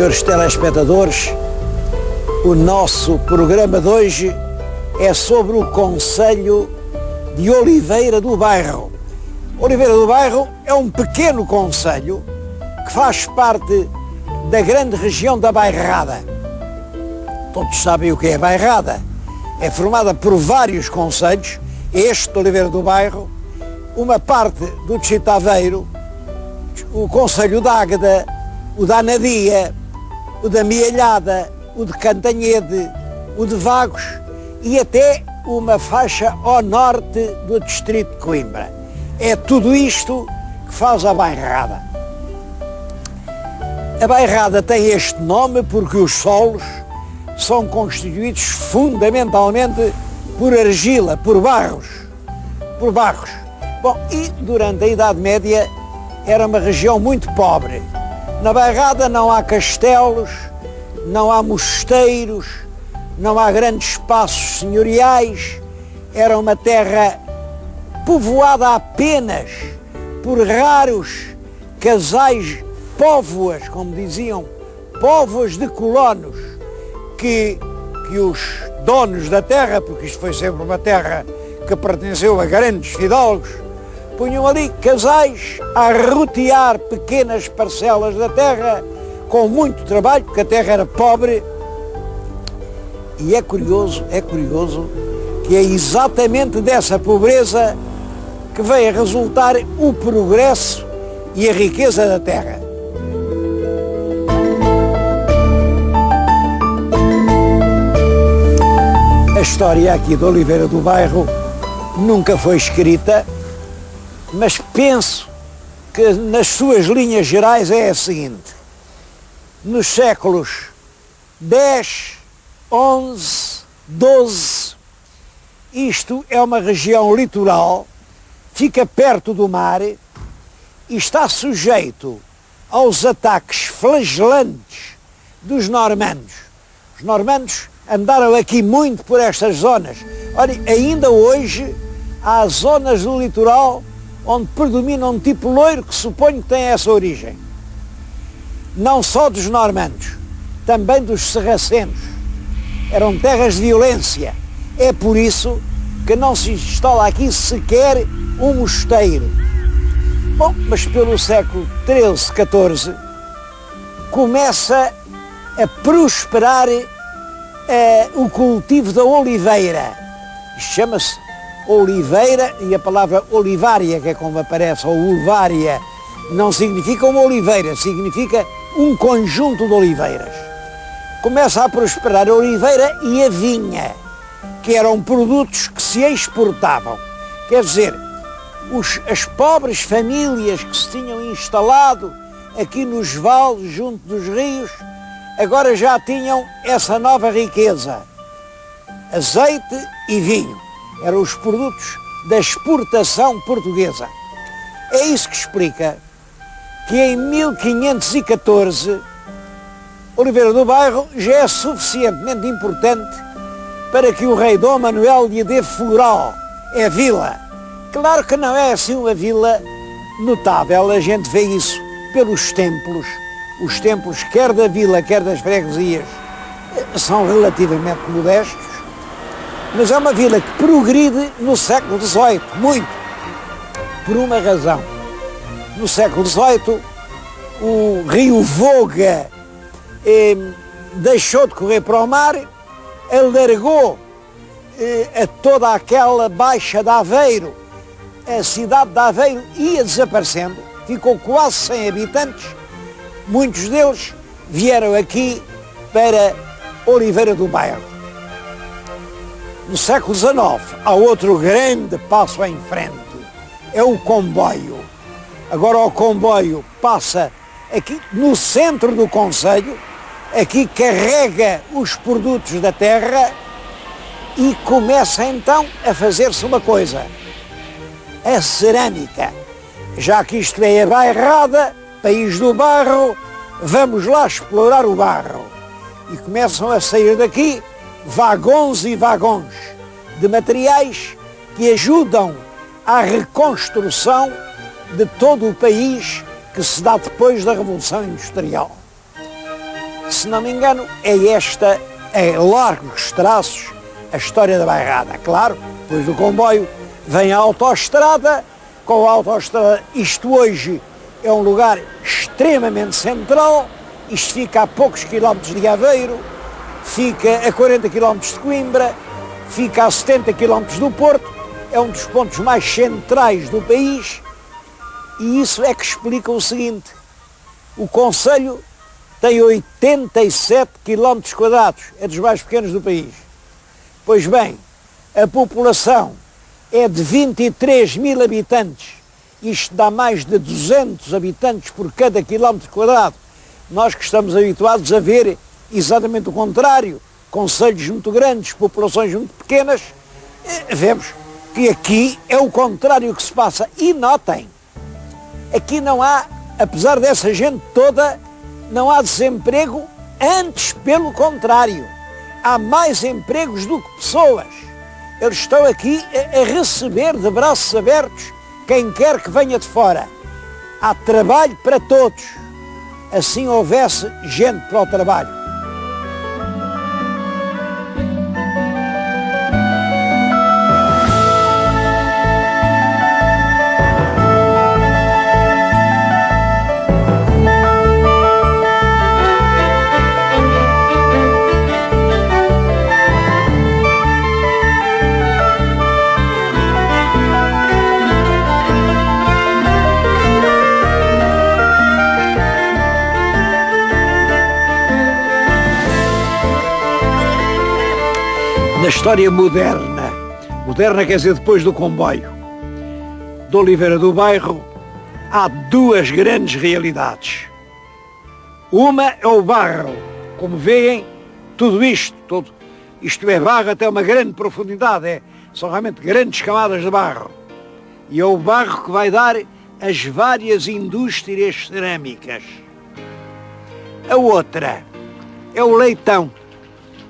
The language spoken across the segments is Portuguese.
senhores telespectadores, o nosso programa de hoje é sobre o concelho de Oliveira do Bairro. Oliveira do Bairro é um pequeno concelho que faz parte da grande região da Bairrada. Todos sabem o que é a Bairrada. É formada por vários concelhos, este de Oliveira do Bairro, uma parte do distrito de Aveiro, o concelho de Águeda, o da Anadia, o da Mialhada, o de Cantanhede, o de Vagos e até uma faixa ao norte do distrito de Coimbra. É tudo isto que faz a Bairrada. A Bairrada tem este nome porque os solos são constituídos fundamentalmente por argila, por barros. Bom, e durante a Idade Média era uma região muito pobre. Na Bairrada não há castelos, não há mosteiros, não há grandes espaços senhoriais. Era uma terra povoada apenas por raros casais póvoas, como diziam, póvoas de colonos, que os donos da terra, porque isto foi sempre uma terra que pertenceu a grandes fidalgos, punham ali casais a rotear pequenas parcelas da terra com muito trabalho, porque a terra era pobre. E é curioso que é exatamente dessa pobreza que veio a resultar o progresso e a riqueza da terra. A história aqui de Oliveira do Bairro nunca foi escrita, mas penso que nas suas linhas gerais é a seguinte: nos séculos X, XI, XII, isto é uma região litoral, fica perto do mar e está sujeito aos ataques flagelantes dos normandos. Os normandos andaram aqui muito por estas zonas. Olha, ainda hoje há zonas do litoral onde predomina um tipo loiro que suponho que tem essa origem. Não só dos normandos, também dos sarracenos. Eram terras de violência. É por isso que não se instala aqui sequer um mosteiro. Bom, mas pelo século XIII, XIV, começa a prosperar o cultivo da oliveira. Isto chama-se oliveira, e a palavra olivária, que é como aparece, ou ulvária, não significa uma oliveira, significa um conjunto de oliveiras. Começa a prosperar a oliveira e a vinha, que eram produtos que se exportavam. Quer dizer, as pobres famílias que se tinham instalado aqui nos vales, junto dos rios, agora já tinham essa nova riqueza. Azeite e vinho eram os produtos da exportação portuguesa. É isso que explica que em 1514 Oliveira do Bairro já é suficientemente importante para que o rei Dom Manuel lhe dê floral. É vila. Claro que não é assim uma vila notável, a gente vê isso pelos templos. Os templos, quer da vila, quer das freguesias, são relativamente modestos, mas é uma vila que progride no século XVIII, muito, por uma razão. No século XVIII, o rio Voga deixou de correr para o mar, alargou a toda aquela baixa de Aveiro. A cidade de Aveiro ia desaparecendo, ficou quase sem habitantes. Muitos deles vieram aqui para Oliveira do Bairro. No século XIX, há outro grande passo em frente, é o comboio. Agora o comboio passa aqui no centro do concelho, aqui carrega os produtos da terra e começa então a fazer-se uma coisa: a cerâmica. Já que isto é a Bairrada, país do barro, vamos lá explorar o barro. E começam a sair daqui vagões e vagões de materiais que ajudam à reconstrução de todo o país que se dá depois da Revolução Industrial. Se não me engano, é esta, em largos traços, a história da Bairrada. Claro, depois do comboio vem a autoestrada. Com a autoestrada, isto hoje é um lugar extremamente central. Isto fica a poucos quilómetros de Aveiro, fica a 40 quilómetros de Coimbra, fica a 70 quilómetros do Porto. É um dos pontos mais centrais do país. E isso é que explica o seguinte: o concelho tem 87 quilómetros quadrados, é dos mais pequenos do país. Pois bem, a população é de 23 mil habitantes, isto dá mais de 200 habitantes por cada quilómetro quadrado. Nós que estamos habituados a ver exatamente o contrário, concelhos muito grandes, populações muito pequenas, vemos que aqui é o contrário que se passa. E notem, aqui não há, apesar dessa gente toda, não há desemprego, antes pelo contrário, há mais empregos do que pessoas. Eles estão aqui a receber de braços abertos quem quer que venha de fora. Há trabalho para todos, assim houvesse gente para o trabalho. Na história moderna quer dizer depois do comboio, de Oliveira do Bairro, há duas grandes realidades. Uma é o barro, como veem, tudo isto é barro até uma grande profundidade, são realmente grandes camadas de barro. E é o barro que vai dar as várias indústrias cerâmicas. A outra é o leitão.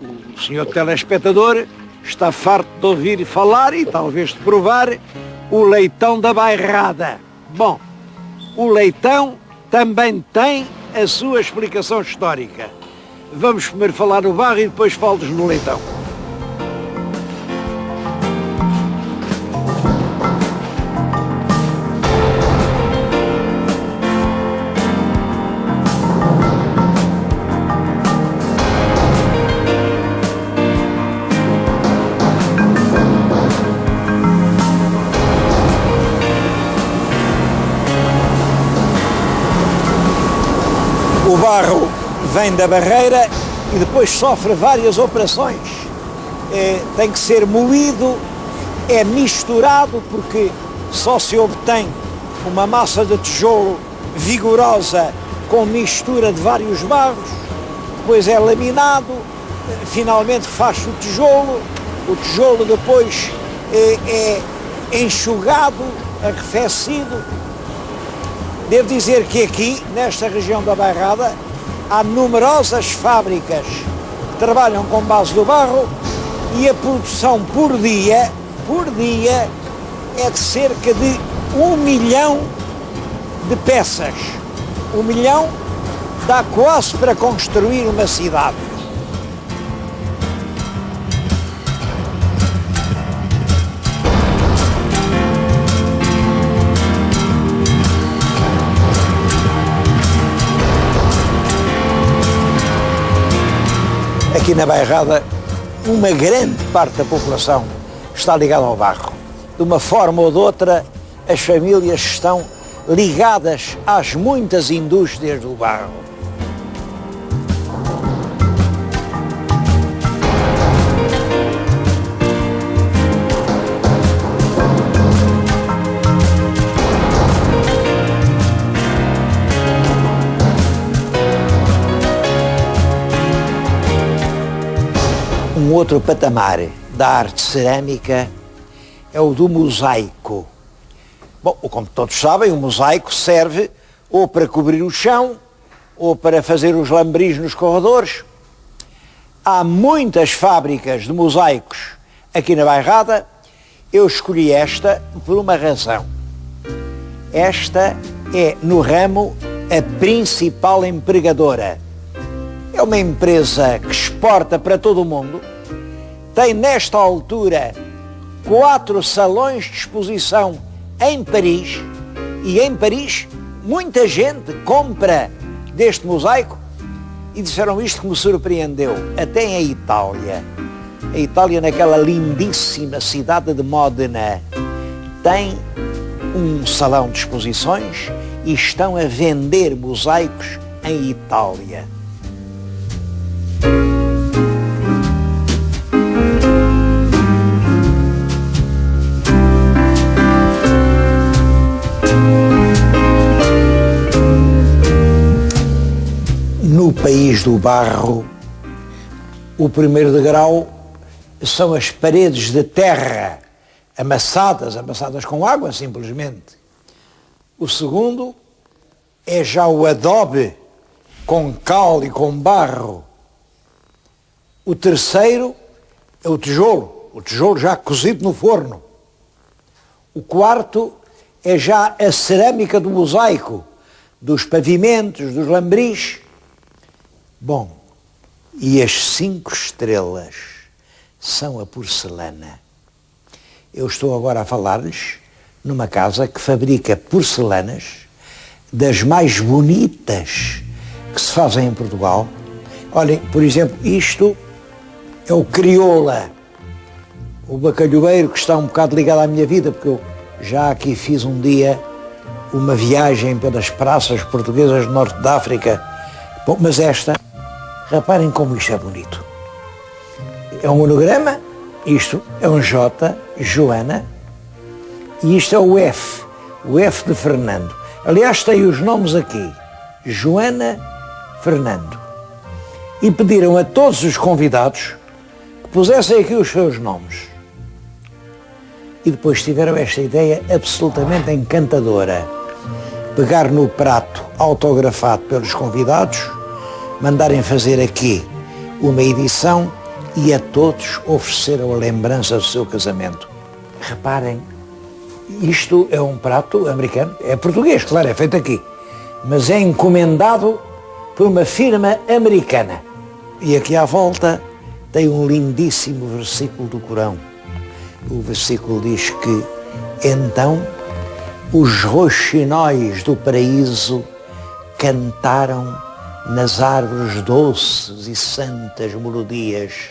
O senhor telespectador está farto de ouvir falar e talvez de provar o leitão da Bairrada. Bom, o leitão também tem a sua explicação histórica. Vamos primeiro falar no barro e depois falo-vos no leitão. O barro vem da barreira e depois sofre várias operações. Tem que ser moído, é misturado, porque só se obtém uma massa de tijolo vigorosa com mistura de vários barros, depois é laminado, finalmente faz-se o tijolo depois é enxugado, arrefecido. Devo dizer que aqui, nesta região da Bairrada, há numerosas fábricas que trabalham com base do barro e a produção por dia é de cerca de 1 milhão de peças. 1 milhão dá quase para construir uma cidade. Aqui na Bairrada, uma grande parte da população está ligada ao barro. De uma forma ou de outra, as famílias estão ligadas às muitas indústrias do barro. Um outro patamar da arte cerâmica é o do mosaico. Bom, como todos sabem, o mosaico serve ou para cobrir o chão, ou para fazer os lambris nos corredores. Há muitas fábricas de mosaicos aqui na Bairrada. Eu escolhi esta por uma razão. Esta é, no ramo, a principal empregadora. é uma empresa que exporta para todo o mundo, tem nesta altura 4 salões de exposição em Paris, e em Paris muita gente compra deste mosaico, e disseram isto que me surpreendeu, até em Itália. A Itália, naquela lindíssima cidade de Módena, tem um salão de exposições e estão a vender mosaicos em Itália. No país do barro, o primeiro degrau são as paredes de terra amassadas com água, simplesmente. O segundo é já o adobe com cal e com barro. O terceiro é o tijolo já cozido no forno. O quarto é já a cerâmica do mosaico, dos pavimentos, dos lambris. Bom, e as 5 estrelas são a porcelana. Eu estou agora a falar-lhes numa casa que fabrica porcelanas das mais bonitas que se fazem em Portugal. Olhem, por exemplo, isto é o crioula, o bacalhoeiro, que está um bocado ligado à minha vida, porque eu já aqui fiz um dia uma viagem pelas praças portuguesas do norte da África. Bom, mas esta, reparem como isto é bonito. É um monograma, isto é um J, Joana, e isto é o F de Fernando. Aliás, tem os nomes aqui, Joana, Fernando. E pediram a todos os convidados que pusessem aqui os seus nomes. E depois tiveram esta ideia absolutamente encantadora. Pegar no prato autografado pelos convidados, mandarem fazer aqui uma edição e a todos ofereceram a lembrança do seu casamento. Reparem, isto é um prato americano, é português, claro, é feito aqui, mas é encomendado por uma firma americana. E aqui à volta tem um lindíssimo versículo do Corão. O versículo diz que então os roxinóis do paraíso cantaram nas árvores doces e santas melodias,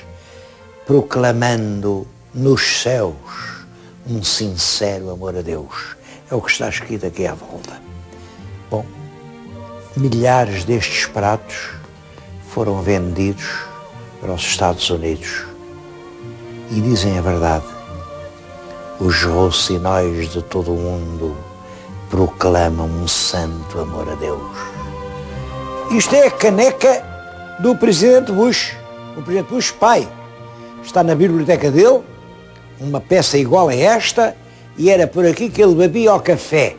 proclamando nos céus um sincero amor a Deus. É o que está escrito aqui à volta. Bom, milhares destes pratos foram vendidos para os Estados Unidos e dizem a verdade. Os rocinóis de todo o mundo proclamam um santo amor a Deus. Isto é a caneca do Presidente Bush, o Presidente Bush pai. Está na biblioteca dele, uma peça igual a esta, e era por aqui que ele bebia o café.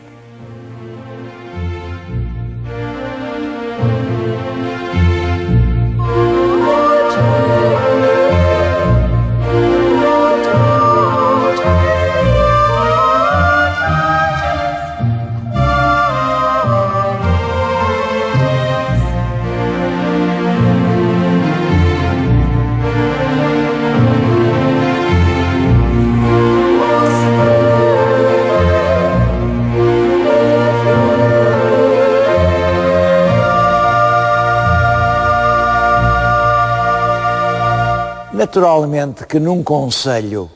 Naturalmente que num concelho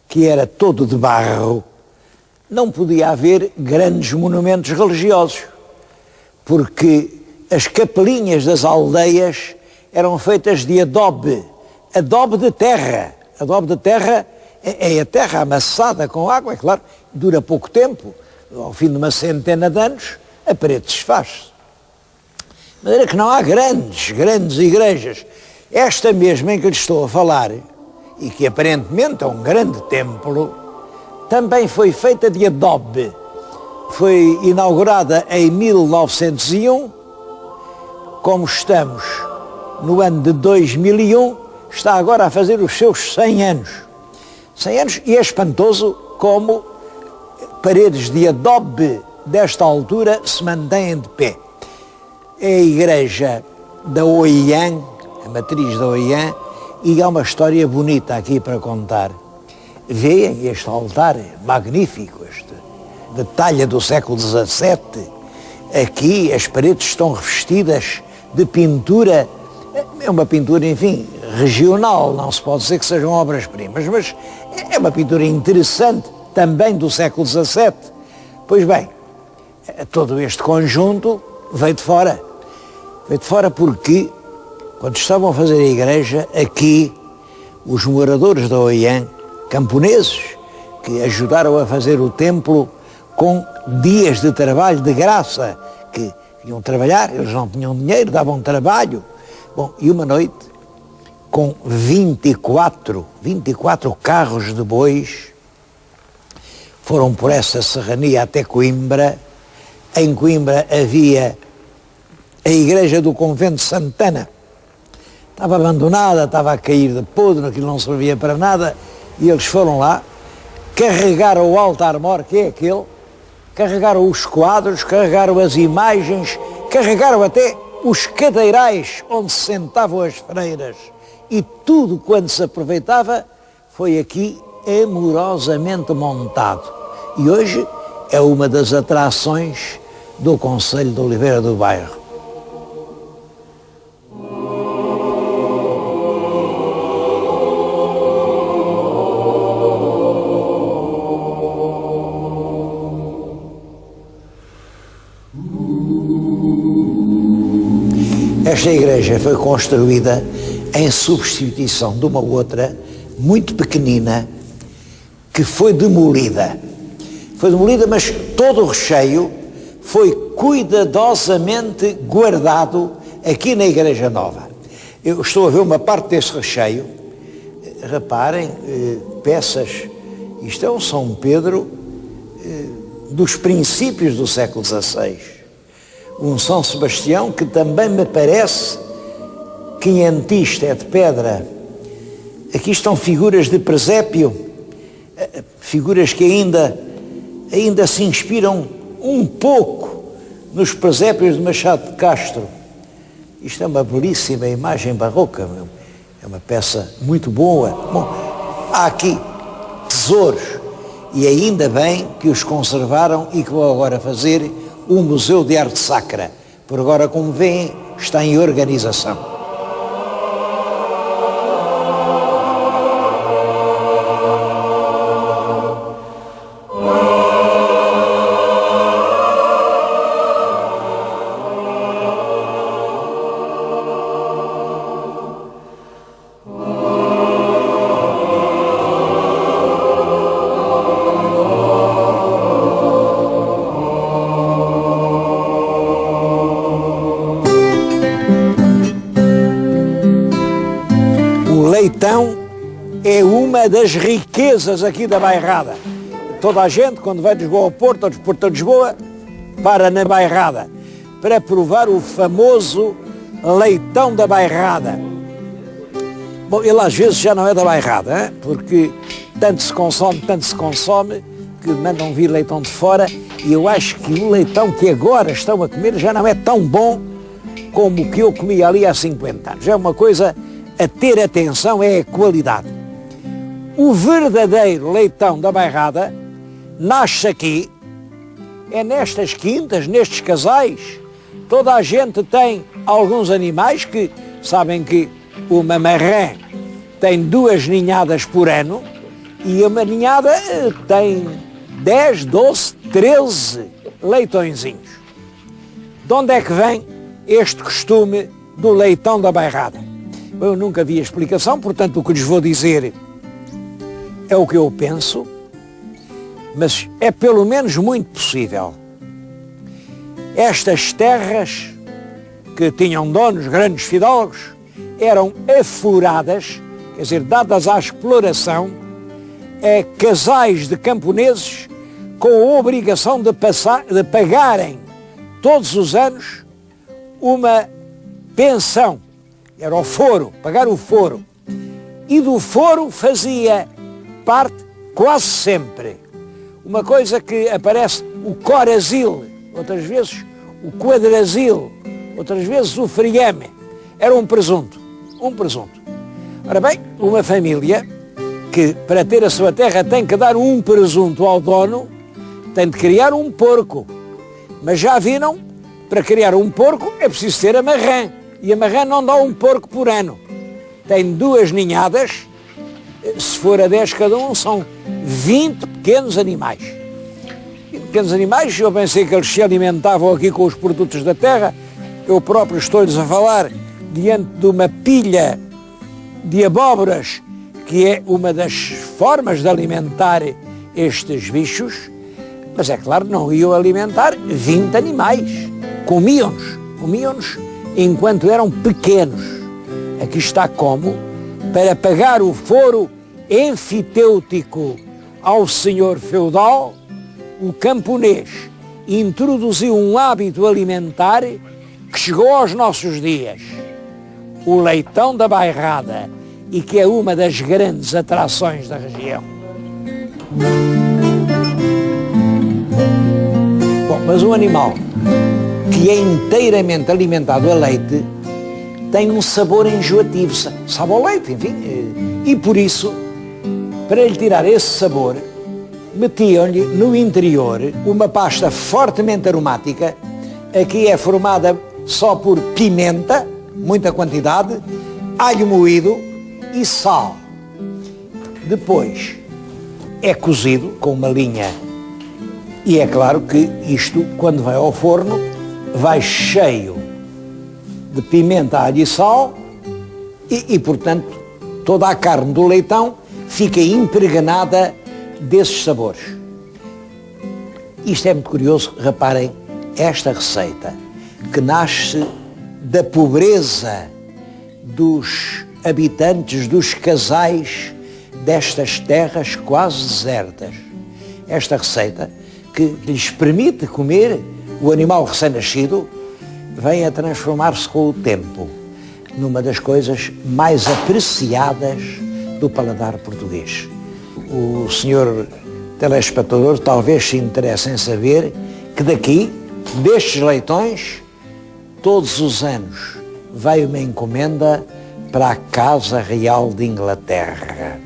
que era todo de barro, não podia haver grandes monumentos religiosos, porque as capelinhas das aldeias eram feitas de adobe de terra. Adobe de terra é a terra amassada com água, é claro, dura pouco tempo, ao fim de uma centena de anos, a parede desfaz-se. De maneira que não há grandes igrejas. Esta mesma em que lhe estou a falar, e que aparentemente é um grande templo, também foi feita de adobe. Foi inaugurada em 1901, como estamos no ano de 2001, está agora a fazer os seus 100 anos. 100 anos, e é espantoso como paredes de adobe desta altura se mantêm de pé. É a igreja da Oian, a matriz da Oiã, e há uma história bonita aqui para contar. Veem este altar magnífico, este de talha do século XVII. Aqui as paredes estão revestidas de pintura, é uma pintura, enfim, regional, não se pode dizer que sejam obras-primas, mas é uma pintura interessante, também do século XVII. Pois bem, todo este conjunto veio de fora. Veio de fora porque, quando estavam a fazer a igreja, aqui, os moradores da Oiã, camponeses, que ajudaram a fazer o templo com dias de trabalho de graça, que iam trabalhar, eles não tinham dinheiro, davam trabalho. Bom, e uma noite, com 24 carros de bois, foram por essa serrania até Coimbra. Em Coimbra havia a igreja do convento de Santana. Estava abandonada, estava a cair de podre, aquilo não servia para nada, e eles foram lá, carregaram o altar-mor, que é aquele, carregaram os quadros, carregaram as imagens, carregaram até os cadeirais onde se sentavam as freiras, e tudo quanto se aproveitava foi aqui amorosamente montado. E hoje é uma das atrações do Concelho de Oliveira do Bairro. Esta igreja foi construída em substituição de uma outra, muito pequenina, que foi demolida. Foi demolida, mas todo o recheio foi cuidadosamente guardado aqui na Igreja Nova. Eu estou a ver uma parte desse recheio. Reparem, peças, isto é um São Pedro dos princípios do século XVI. Um São Sebastião que também me parece quinhentista, é de pedra. Aqui estão figuras de presépio, figuras que ainda se inspiram um pouco nos presépios de Machado de Castro. Isto é uma belíssima imagem barroca, é uma peça muito boa. Bom, há aqui tesouros, e ainda bem que os conservaram e que vão agora fazer o Museu de Arte Sacra. Por agora, como veem, está em organização. Leitão é uma das riquezas aqui da Bairrada. Toda a gente, quando vai de Lisboa ao Porto, ou de Porto a Lisboa, para na Bairrada, para provar o famoso leitão da Bairrada. Bom, ele às vezes já não é da Bairrada, hein? Porque tanto se consome, que mandam vir leitão de fora, e eu acho que o leitão que agora estão a comer já não é tão bom como o que eu comia ali há 50 anos. É uma coisa a ter atenção, é a qualidade. O verdadeiro leitão da Bairrada nasce aqui, é nestas quintas, nestes casais. Toda a gente tem alguns animais que sabem que uma marrã tem 2 ninhadas por ano e uma ninhada tem 10, 12, 13 leitõezinhos. De onde é que vem este costume do leitão da Bairrada? Eu nunca vi a explicação, portanto o que lhes vou dizer é o que eu penso, mas é pelo menos muito possível. Estas terras que tinham donos, grandes fidalgos, eram afloradas, quer dizer, dadas à exploração, a casais de camponeses com a obrigação de pagarem todos os anos uma pensão. Era o foro, pagar o foro. E do foro fazia parte, quase sempre, uma coisa que aparece, o corazil, outras vezes o quadrazil, outras vezes o friame. Era um presunto. um presunto. Ora bem, uma família que para ter a sua terra tem que dar um presunto ao dono, tem de criar um porco. Mas já viram, para criar um porco é preciso ter a marrã. E a marrã não dá um porco por ano. Tem 2 ninhadas, se for a 10 cada um, são 20 pequenos animais. Pequenos animais, eu pensei que eles se alimentavam aqui com os produtos da terra. Eu próprio estou-lhes a falar diante de uma pilha de abóboras, que é uma das formas de alimentar estes bichos, mas é claro, não iam alimentar 20 animais. Comiam-nos enquanto eram pequenos. Aqui está como, para pagar o foro enfitêutico ao senhor feudal, o camponês introduziu um hábito alimentar que chegou aos nossos dias. O leitão da bairrada, e que é uma das grandes atrações da região. Bom, mas um animal que é inteiramente alimentado a leite tem um sabor enjoativo, sabe ao leite, enfim. E por isso, para lhe tirar esse sabor, metiam-lhe no interior uma pasta fortemente aromática. Aqui é formada só por pimenta, muita quantidade, alho moído e sal. Depois é cozido com uma linha. E é claro que isto, quando vai ao forno, vai cheio de pimenta, alho e sal e portanto, toda a carne do leitão fica impregnada desses sabores. Isto é muito curioso, reparem, esta receita que nasce da pobreza dos habitantes, dos casais destas terras quase desertas. Esta receita que lhes permite comer o animal recém-nascido vem a transformar-se com o tempo numa das coisas mais apreciadas do paladar português. O senhor telespectador talvez se interesse em saber que daqui, destes leitões, todos os anos veio uma encomenda para a Casa Real de Inglaterra.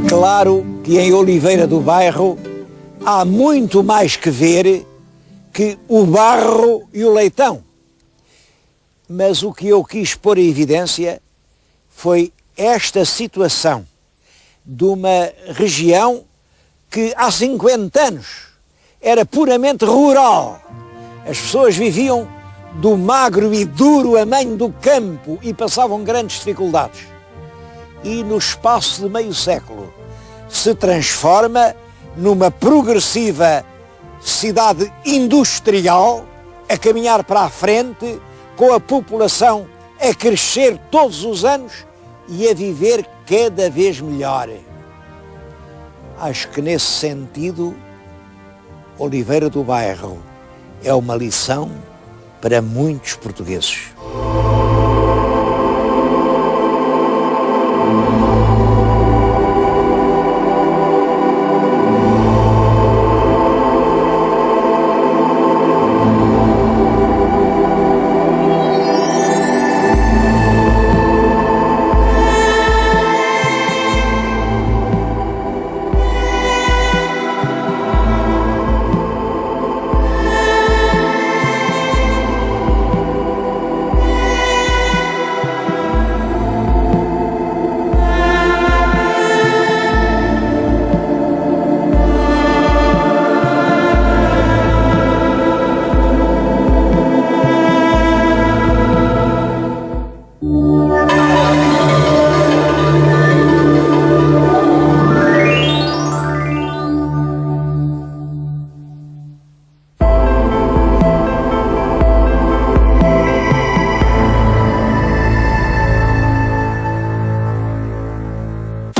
Claro que em Oliveira do Bairro há muito mais que ver que o barro e o leitão. Mas o que eu quis pôr em evidência foi esta situação de uma região que há 50 anos era puramente rural. As pessoas viviam do magro e duro amanho do campo e passavam grandes dificuldades. E no espaço de meio século se transforma numa progressiva cidade industrial a caminhar para a frente, com a população a crescer todos os anos e a viver cada vez melhor. Acho que nesse sentido, Oliveira do Bairro é uma lição para muitos portugueses.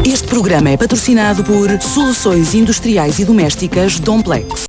Este programa é patrocinado por Soluções Industriais e Domésticas Domplex.